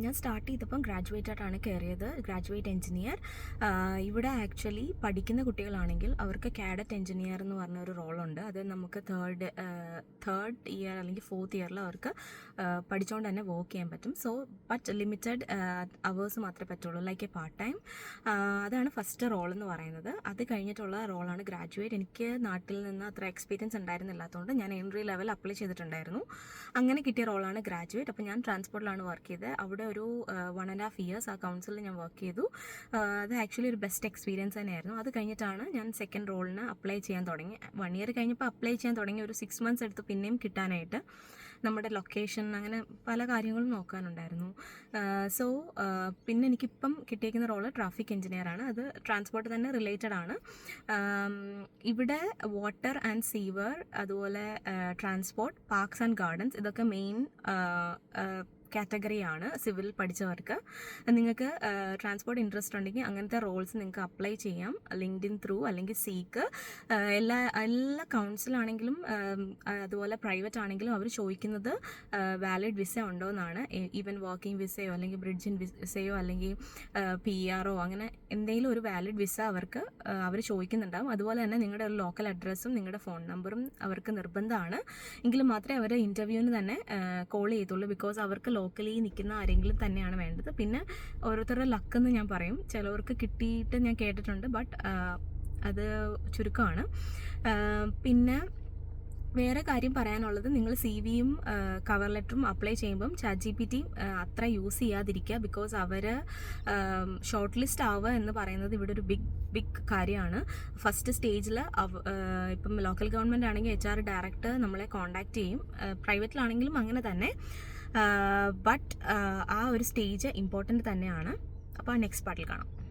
ഞാൻ സ്റ്റാർട്ട് ചെയ്തപ്പം ഗ്രാജുവേറ്റായിട്ടാണ് കയറിയത്, ഗ്രാജുവേറ്റ് എഞ്ചിനീയർ. ഇവിടെ ആക്ച്വലി പഠിക്കുന്ന കുട്ടികളാണെങ്കിൽ അവർക്ക് കാഡറ്റ് എഞ്ചിനീയർ എന്ന് പറഞ്ഞ ഒരു റോളുണ്ട്. അത് നമുക്ക് തേർഡ് ഇയർ അല്ലെങ്കിൽ ഫോർത്ത് ഇയറിൽ അവർക്ക് പഠിച്ചുകൊണ്ട് തന്നെ വർക്ക് ചെയ്യാൻ പറ്റും. സോ ബട്ട് ലിമിറ്റഡ് അവേഴ്സ് മാത്രമേ പറ്റുള്ളൂ, ലൈക്ക് എ പാർട്ട് ടൈം. അതാണ് ഫസ്റ്റ് റോൾ എന്ന് പറയുന്നത്. അത് കഴിഞ്ഞിട്ടുള്ള റോളാണ് ഗ്രാജുവേറ്റ്. എനിക്ക് നാട്ടിൽ നിന്ന് അത്ര എക്സ്പീരിയൻസ് ഉണ്ടായിരുന്നില്ലാത്തതുകൊണ്ട് ഞാൻ എൻട്രി ലെവൽ അപ്ലൈ ചെയ്തിട്ടുണ്ടായിരുന്നു. അങ്ങനെ കിട്ടിയ റോളാണ് ഗ്രാജുവേറ്റ്. അപ്പോൾ ഞാൻ ട്രാൻസ്പോർട്ടിലാണ് വർക്ക് ചെയ്തത്. അവിടെ ഒരു 1.5 years ആ കൗൺസിലിൽ ഞാൻ വർക്ക് ചെയ്തു. അത് ആക്ച്വലി ഒരു ബെസ്റ്റ് എക്സ്പീരിയൻസ് തന്നെയായിരുന്നു. അത് കഴിഞ്ഞിട്ടാണ് ഞാൻ സെക്കൻഡ് റോളിന് അപ്ലൈ ചെയ്യാൻ തുടങ്ങി. 1 year കഴിഞ്ഞപ്പോൾ അപ്ലൈ ചെയ്യാൻ തുടങ്ങി. ഒരു 6 months എടുത്ത് പിന്നെയും കിട്ടാനായിട്ട്. നമ്മുടെ ലൊക്കേഷൻ അങ്ങനെ പല കാര്യങ്ങളും നോക്കാനുണ്ടായിരുന്നു. സോ പിന്നെ എനിക്കിപ്പം കിട്ടിയിരിക്കുന്ന റോള് ട്രാഫിക് എഞ്ചിനീയറാണ്. അത് ട്രാൻസ്പോർട്ട് തന്നെ റിലേറ്റഡ് ആണ്. ഇവിടെ വാട്ടർ ആൻഡ് സീവർ, അതുപോലെ ട്രാൻസ്പോർട്ട്, പാർക്സ് ആൻഡ് ഗാർഡൻസ്, ഇതൊക്കെ മെയിൻ കാറ്റഗറിയാണ് സിവിൽ പഠിച്ചവർക്ക്. നിങ്ങൾക്ക് ട്രാൻസ്പോർട്ട് ഇൻട്രസ്റ്റ് ഉണ്ടെങ്കിൽ അങ്ങനത്തെ റോൾസ് നിങ്ങൾക്ക് അപ്ലൈ ചെയ്യാം, ലിങ്ക്ഡിൻ ത്രൂ അല്ലെങ്കിൽ സീക്ക്. എല്ലാ കൗൺസിലാണെങ്കിലും അതുപോലെ പ്രൈവറ്റ് ആണെങ്കിലും അവർ ചോദിക്കുന്നത് വാലിഡ് വിസ ഉണ്ടോ എന്നാണ്. ഈവൻ വർക്കിംഗ് വിസയോ അല്ലെങ്കിൽ ബ്രിഡ്ജിൻ വിസയോ അല്ലെങ്കിൽ PR അങ്ങനെ എന്തെങ്കിലും ഒരു വാലിഡ് വിസ അവർ ചോദിക്കുന്നുണ്ടാവും. അതുപോലെ തന്നെ നിങ്ങളുടെ ഒരു ലോക്കൽ അഡ്രസ്സും നിങ്ങളുടെ ഫോൺ നമ്പറും അവർക്ക് നിർബന്ധമാണ്. എങ്കിലും മാത്രമേ അവർ ഇൻ്റർവ്യൂവിന് തന്നെ കോൾ ചെയ്തുള്ളൂ. ബിക്കോസ് അവർക്ക് ലോക്കലി നിൽക്കുന്ന ആരെങ്കിലും തന്നെയാണ് വേണ്ടത്. പിന്നെ ഓരോരുത്തരുടെ ലക്കെന്ന് ഞാൻ പറയും, ചിലവർക്ക് കിട്ടിയിട്ട് ഞാൻ കേട്ടിട്ടുണ്ട്, ബട്ട് അത് ചുരുക്കമാണ്. പിന്നെ വേറെ കാര്യം പറയാനുള്ളത്, നിങ്ങൾ CV-യും കവർ ലെറ്ററും അപ്ലൈ ചെയ്യുമ്പം ChatGPT അത്ര യൂസ് ചെയ്യാതിരിക്കുക. ബിക്കോസ് അവർ ഷോർട്ട് ലിസ്റ്റ് ആവുക എന്ന് പറയുന്നത് ഇവിടെ ഒരു ബിഗ് കാര്യമാണ്. ഫസ്റ്റ് സ്റ്റേജിൽ ഇപ്പം ലോക്കൽ ഗവൺമെൻറ് ആണെങ്കിൽ HR ഡയറക്റ്റ് നമ്മളെ കോൺടാക്റ്റ് ചെയ്യും. പ്രൈവറ്റിലാണെങ്കിലും അങ്ങനെ തന്നെ. ബട്ട് ആ ഒരു സ്റ്റേജ് ഇമ്പോർട്ടൻ്റ് തന്നെയാണ്. അപ്പോൾ നെക്സ്റ്റ് പാർട്ടിൽ കാണാം.